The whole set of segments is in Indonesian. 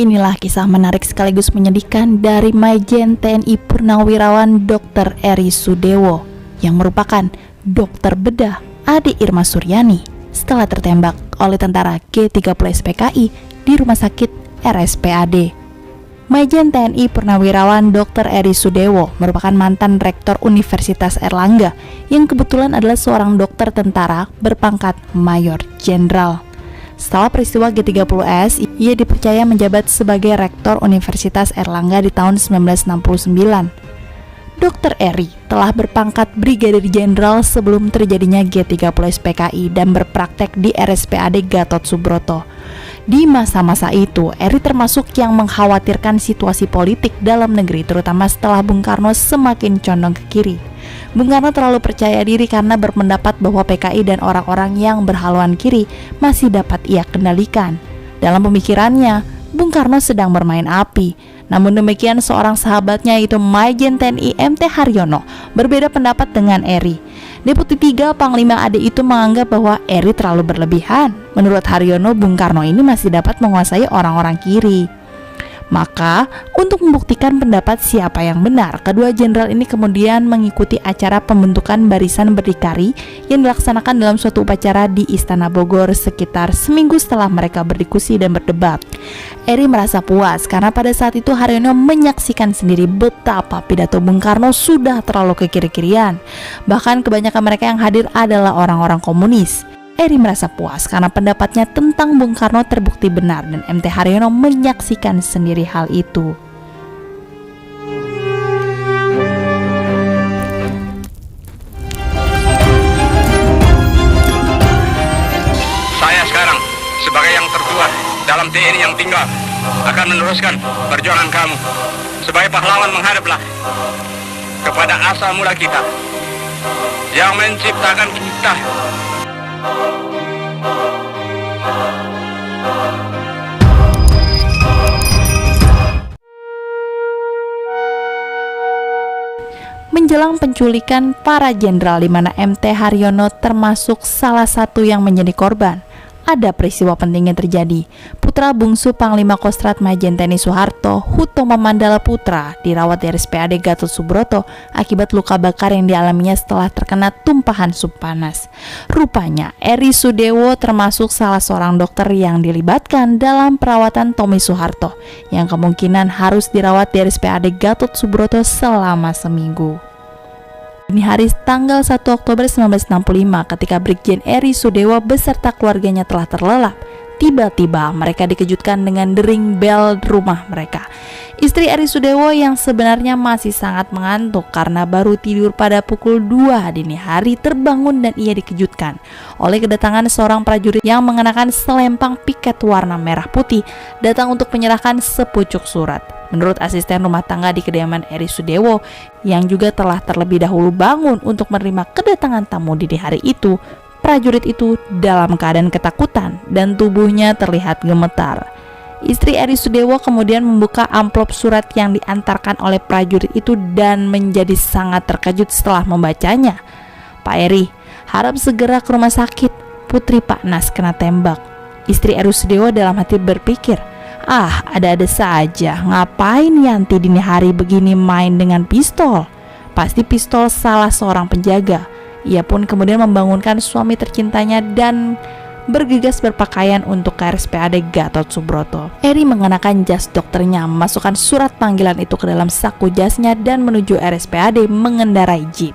Inilah kisah menarik sekaligus menyedihkan dari Majen TNI Purnawirawan Dr. Eri Sudewo yang merupakan dokter bedah adik Irma Suryani setelah tertembak oleh tentara G30 SPKI di Rumah Sakit RSPAD. Majen TNI Purnawirawan Dr. Eri Sudewo merupakan mantan rektor Universitas Airlangga yang kebetulan adalah seorang dokter tentara berpangkat Mayor Jenderal. Setelah peristiwa G30S, ia dipercaya menjabat sebagai rektor Universitas Airlangga di tahun 1969. Dr. Eri telah berpangkat Brigadir Jenderal sebelum terjadinya G30S PKI dan berpraktek di RSPAD Gatot Subroto. Di masa-masa itu, Eri termasuk yang mengkhawatirkan situasi politik dalam negeri, terutama setelah Bung Karno semakin condong ke kiri. Bung Karno terlalu percaya diri karena berpendapat bahwa PKI dan orang-orang yang berhaluan kiri masih dapat ia kendalikan. Dalam pemikirannya, Bung Karno sedang bermain api. Namun demikian, seorang sahabatnya yaitu Majen TNI MT Haryono berbeda pendapat dengan Eri. Deputi 3 Panglima AD itu menganggap bahwa Eri terlalu berlebihan. Menurut Haryono, Bung Karno ini masih dapat menguasai orang-orang kiri. Maka, untuk membuktikan pendapat siapa yang benar, kedua jenderal ini kemudian mengikuti acara pembentukan barisan berdikari yang dilaksanakan dalam suatu upacara di Istana Bogor sekitar seminggu setelah mereka berdiskusi dan berdebat. Eri merasa puas karena pada saat itu Haryono menyaksikan sendiri betapa pidato Bung Karno sudah terlalu ke kiri-kirian. Bahkan kebanyakan mereka yang hadir adalah orang-orang komunis. Eri merasa puas karena pendapatnya tentang Bung Karno terbukti benar dan MT Haryono menyaksikan sendiri hal itu. Saya sekarang sebagai yang tertua dalam TNI yang tinggal akan meneruskan perjuangan kamu. Sebagai pahlawan menghadaplah kepada asal mula kita yang menciptakan kita. Menjelang penculikan para jenderal di mana MT Haryono termasuk salah satu yang menjadi korban, ada peristiwa penting yang terjadi. Putra bungsu Panglima Kostrat Majen TNI Soeharto, Hutomo Mandala Putra, dirawat di RSPAD Gatot Subroto akibat luka bakar yang dialaminya setelah terkena tumpahan sup panas. Rupanya, Eri Sudewo termasuk salah seorang dokter yang dilibatkan dalam perawatan Tommy Soeharto, yang kemungkinan harus dirawat di RSPAD Gatot Subroto selama seminggu. Ini hari tanggal 1 Oktober 1965 ketika Brigjen Eri Sudewo beserta keluarganya telah terlelap. Tiba-tiba mereka dikejutkan dengan dering bel rumah mereka. Istri Eri Sudewo yang sebenarnya masih sangat mengantuk karena baru tidur pada pukul 2 dini hari terbangun dan ia dikejutkan oleh kedatangan seorang prajurit yang mengenakan selempang piket warna merah putih datang untuk menyerahkan sepucuk surat. Menurut asisten rumah tangga di kediaman Eri Sudewo yang juga telah terlebih dahulu bangun untuk menerima kedatangan tamu di hari itu, prajurit itu dalam keadaan ketakutan dan tubuhnya terlihat gemetar. Istri Eri Sudewo kemudian membuka amplop surat yang diantarkan oleh prajurit itu dan menjadi sangat terkejut setelah membacanya. "Pak Eri, harap segera ke rumah sakit. Putri Pak Nas kena tembak." Istri Eri Sudewo dalam hati berpikir, ada-ada saja, ngapain Yanti dini hari begini main dengan pistol? Pasti pistol salah seorang penjaga. Ia pun kemudian membangunkan suami tercintanya dan bergegas berpakaian untuk ke RSPAD Gatot Subroto. Eri mengenakan jas dokternya, memasukkan surat panggilan itu ke dalam saku jasnya dan menuju RSPAD mengendarai jeep.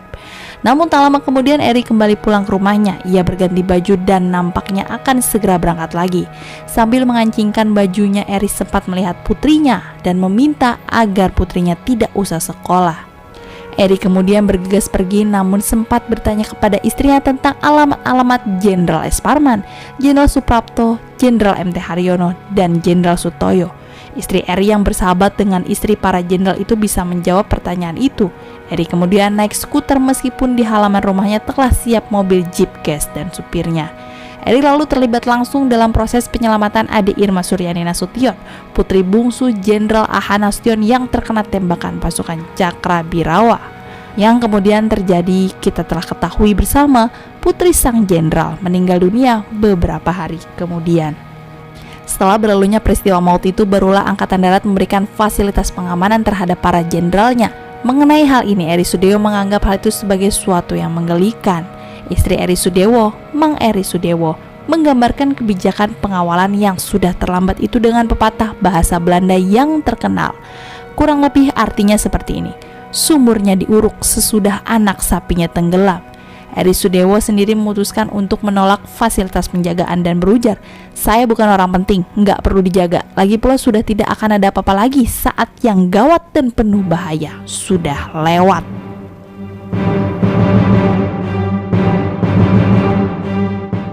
Namun tak lama kemudian Eri kembali pulang ke rumahnya. Ia berganti baju dan nampaknya akan segera berangkat lagi. Sambil mengancingkan bajunya, Eri sempat melihat putrinya dan meminta agar putrinya tidak usah sekolah. Eri kemudian bergegas pergi namun sempat bertanya kepada istrinya tentang alamat-alamat Jenderal S. Parman, Jenderal Suprapto, Jenderal MT Haryono, dan Jenderal Sutoyo. Istri Eri yang bersahabat dengan istri para jenderal itu bisa menjawab pertanyaan itu. Eri kemudian naik skuter meskipun di halaman rumahnya telah siap mobil jeep gas dan supirnya. Eri lalu terlibat langsung dalam proses penyelamatan adik Irma Suryani Nasution, putri bungsu Jenderal A.H. Nasution yang terkena tembakan pasukan Cakrabirawa. Yang kemudian terjadi, kita telah ketahui bersama, putri sang jenderal meninggal dunia beberapa hari kemudian. Setelah berlalunya peristiwa maut itu, barulah Angkatan Darat memberikan fasilitas pengamanan terhadap para jenderalnya. Mengenai hal ini, Eri Sudewo menganggap hal itu sebagai suatu yang menggelikan. Istri Eri Sudewo, Mang Eri Sudewo, menggambarkan kebijakan pengawalan yang sudah terlambat itu dengan pepatah bahasa Belanda yang terkenal. Kurang lebih artinya seperti ini: sumurnya diuruk sesudah anak sapinya tenggelam. Eri Sudewo sendiri memutuskan untuk menolak fasilitas penjagaan dan berujar, "Saya bukan orang penting, nggak perlu dijaga. Lagi pula sudah tidak akan ada apa-apa lagi saat yang gawat dan penuh bahaya sudah lewat."